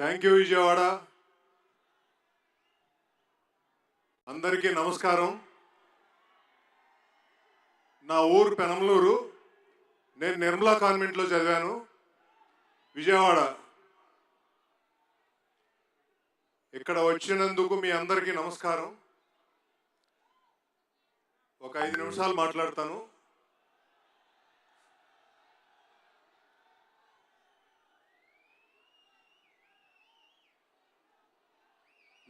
Thank you Vijayawada. అందరికీ నమస్కారం. నా ఊరు పెనమలూరు. నేను నిర్మలా కాన్వెంట్లో చదివాను, విజయవాడ. ఇక్కడ వచ్చినందుకు మీ అందరికీ నమస్కారం. ఒక 5 నిమిషాలు మాట్లాడతాను.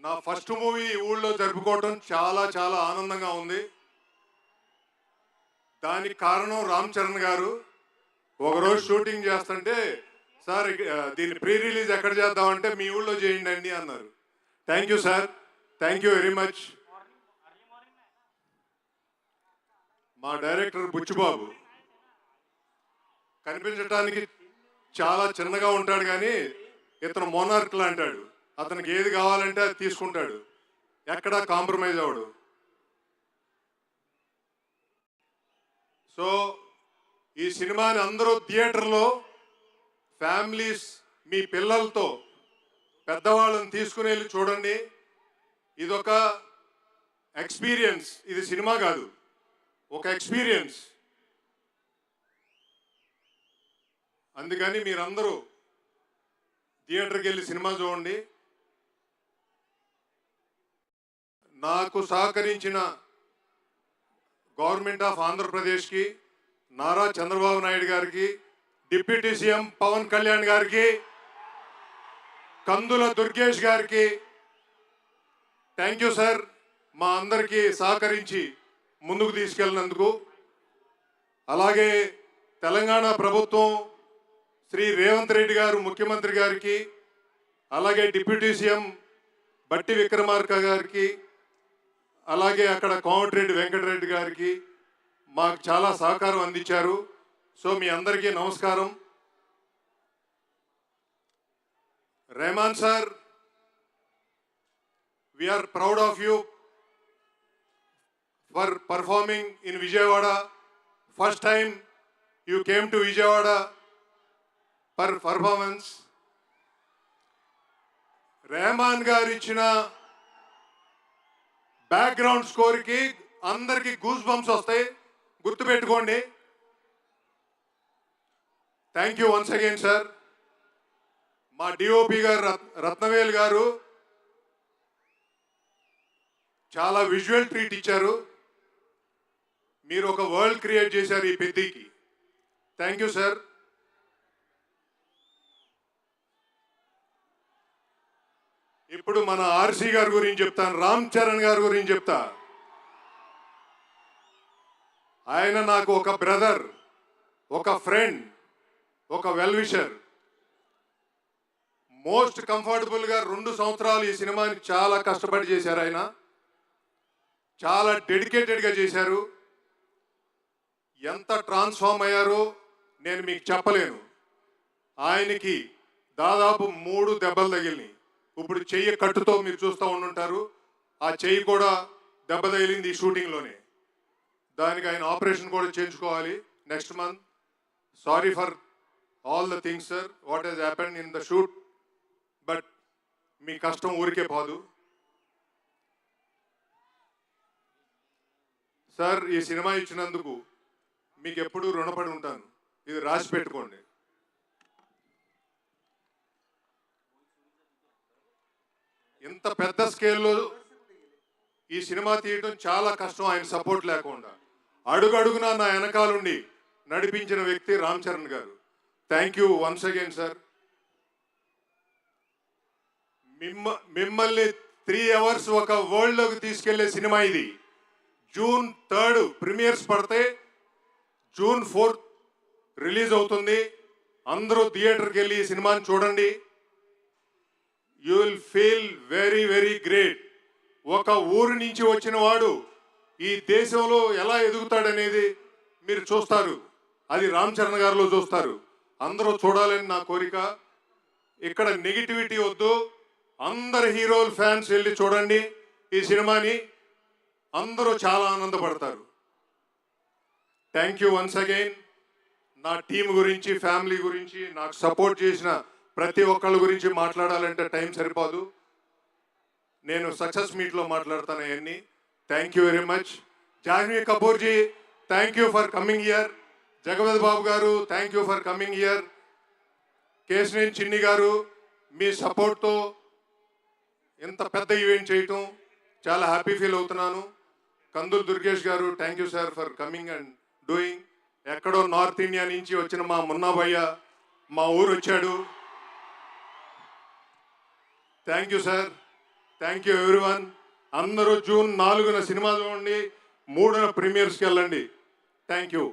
నా ఫస్ట్ మూవీ ఊళ్ళో జరుపుకోవటం చాలా చాలా ఆనందంగా ఉంది. దానికి కారణం రామ్ చరణ్ గారు. ఒకరోజు షూటింగ్ చేస్తుంటే, సార్ దీన్ని ప్రీ రిలీజ్ ఎక్కడ చేద్దామంటే మీ ఊళ్ళో చేయండి అండి అన్నారు. Thank you sir, thank you very much. మా డైరెక్టర్ బుచ్చిబాబు కనిపించడానికి చాలా చిన్నగా ఉంటాడు, కానీ ఇతను మోనార్క్ లాంటాడు. అతనికి ఏది కావాలంటే అది తీసుకుంటాడు, ఎక్కడా కాంప్రమైజ్ అవడు. సో ఈ సినిమాని అందరూ థియేటర్లో ఫ్యామిలీస్ మీ పిల్లలతో పెద్దవాళ్ళని తీసుకుని వెళ్ళి చూడండి. ఇదొక ఎక్స్పీరియన్స్, ఇది సినిమా కాదు, ఒక ఎక్స్పీరియన్స్. అందుకని మీరందరూ థియేటర్కి వెళ్ళి సినిమా చూడండి. నాకు సహకరించిన గవర్నమెంట్ ఆఫ్ ఆంధ్రప్రదేశ్కి, నారా చంద్రబాబు నాయుడు గారికి, డిప్యూటీ సీఎం పవన్ కళ్యాణ్ గారికి, కందుల దుర్గేష్ గారికి థ్యాంక్ యూ సార్. మా అందరికీ సహకరించి ముందుకు తీసుకెళ్ళినందుకు. అలాగే తెలంగాణ ప్రభుత్వం, శ్రీ రేవంత్ రెడ్డి గారు ముఖ్యమంత్రి గారికి, అలాగే డిప్యూటీ సీఎం బట్టి విక్రమార్క గారికి, అలాగే అక్కడ కోమటిరెడ్డి వెంకటరెడ్డి గారికి మాకు చాలా సహకారం అందించారు. సో మీ అందరికీ నమస్కారం. Rahman sir, we are proud of you for performing in Vijayawada. First time you came to Vijayawada for performance. Rahman గారు ఇచ్చిన బ్యాక్గ్రౌండ్ స్కోర్కి అందరికీ గూస్ బంప్స్ వస్తాయి, గుర్తుపెట్టుకోండి. Thank you once again sir. మా డిఓపి గారు రత్నవేల్ గారు చాలా విజువల్ ట్రీట్ ఇచ్చారు. మీరు ఒక వరల్డ్ క్రియేట్ చేశారు ఈ పెద్దికి. Thank you sir. ఇప్పుడు మన ఆర్సీ గారి గురించి చెప్తాను, రామ్ చరణ్ గారి గురించి చెప్తా. ఆయన నాకు ఒక బ్రదర్, ఒక ఫ్రెండ్, ఒక వెల్ విషర్. మోస్ట్ కంఫర్టబుల్గా 2 సంవత్సరాలు ఈ సినిమాని చాలా కష్టపడి చేశారు. ఆయన చాలా డెడికేటెడ్గా చేశారు. ఎంత ట్రాన్స్ఫార్మ్ అయ్యారో నేను మీకు చెప్పలేను. ఆయనకి దాదాపు 3 దెబ్బలు తగిలినాయి. ఇప్పుడు చెయ్యి కట్టుతో మీరు చూస్తూ ఉండుంటారు, ఆ చెయ్యి కూడా దెబ్బ తగిలింది ఈ షూటింగ్లోనే. దానికి ఆయన ఆపరేషన్ కూడా చేయించుకోవాలి next month. Sorry for all the things sir, what he's happened in the shoot. But మీ కష్టం ఊరికే పోదు సార్. ఈ సినిమా ఇచ్చినందుకు మీకు ఎప్పుడూ రుణపడి ఉంటాను, ఇది రాసి పెట్టుకోండి. ఇంత పెద్ద స్కేల్లో ఈ సినిమా తీయడం చాలా కష్టం, ఆయన సపోర్ట్ లేకుండా. అడుగడుగునా నా వెనకాలండి నడిపించిన వ్యక్తి రామ్ చరణ్ గారు. Thank you once again sir. మిమ్మల్ని 3 అవర్స్ ఒక వరల్డ్లోకి తీసుకెళ్లే సినిమా ఇది. June 3 ప్రీమియర్స్ పడితే June 4 రిలీజ్ అవుతుంది. అందరూ థియేటర్కి వెళ్ళి ఈ సినిమాని చూడండి. You will feel very very great. ఒక ఊరు నుంచి వచ్చిన వాడు ఈ దేశంలో ఎలా ఎదుగుతాడనేది మీరు చూస్తారు, అది రామ్ చరణ్ గారిలో చూస్తారు. అందరూ చూడాలని నా కోరిక. ఇక్కడ నెగిటివిటీ వద్దు, అందరు హీరోల ఫ్యాన్స్ వెళ్ళి చూడండి ఈ సినిమాని, అందరూ చాలా ఆనందపడతారు. Thank you once again. నా టీం గురించి, ఫ్యామిలీ గురించి, నాకు సపోర్ట్ చేసిన ప్రతి ఒక్కళ్ళ గురించి మాట్లాడాలంటే టైం సరిపోదు. నేను సక్సెస్ మీట్లో మాట్లాడతాను అవన్నీ. Thank you very much. Janhvi Kapoorji, thank you for coming here. Jagapathi Babu గారు, thank you for coming here. Kesineni Chinni గారు, మీ సపోర్ట్తో ఇంత పెద్ద ఈవెంట్ చేయటం చాలా హ్యాపీ ఫీల్ అవుతున్నాను. కందులు దుర్గేష్ గారు, thank you sir for coming and doing. ఎక్కడో నార్త్ ఇండియా నుంచి వచ్చిన మా మున్నాభయ్య మా ఊరు వచ్చాడు. Thank you sir. Thank you everyone. అందరూ జూన్ 4న సినిమా చూడండి, 3న ప్రీమియర్స్కి వెళ్ళండి. Thank you.